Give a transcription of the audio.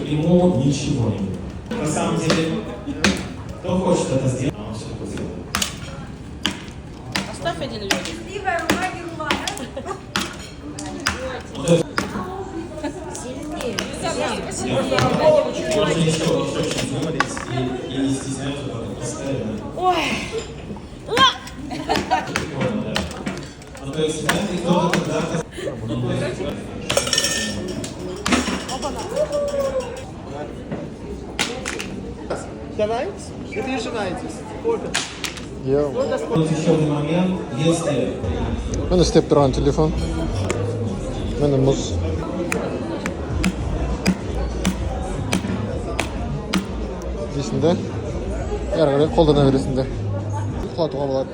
Ему ничего не будет. На самом деле, кто хочет это сделать, он все это сделает. Оставь один лед. Можно еще чуть-чуть вымолить и не стесняться, потом поставить. Ой. Прикольно, да. Ну, то есть, знаете, кто-то когда-то... Давайте, переживайтесь. Сколько? Вот еще один момент, если... У мене Степ Туран телефон. У мене муз. Дейсің де? Әрі қарай қолдана бересің де. Құлатуға болады.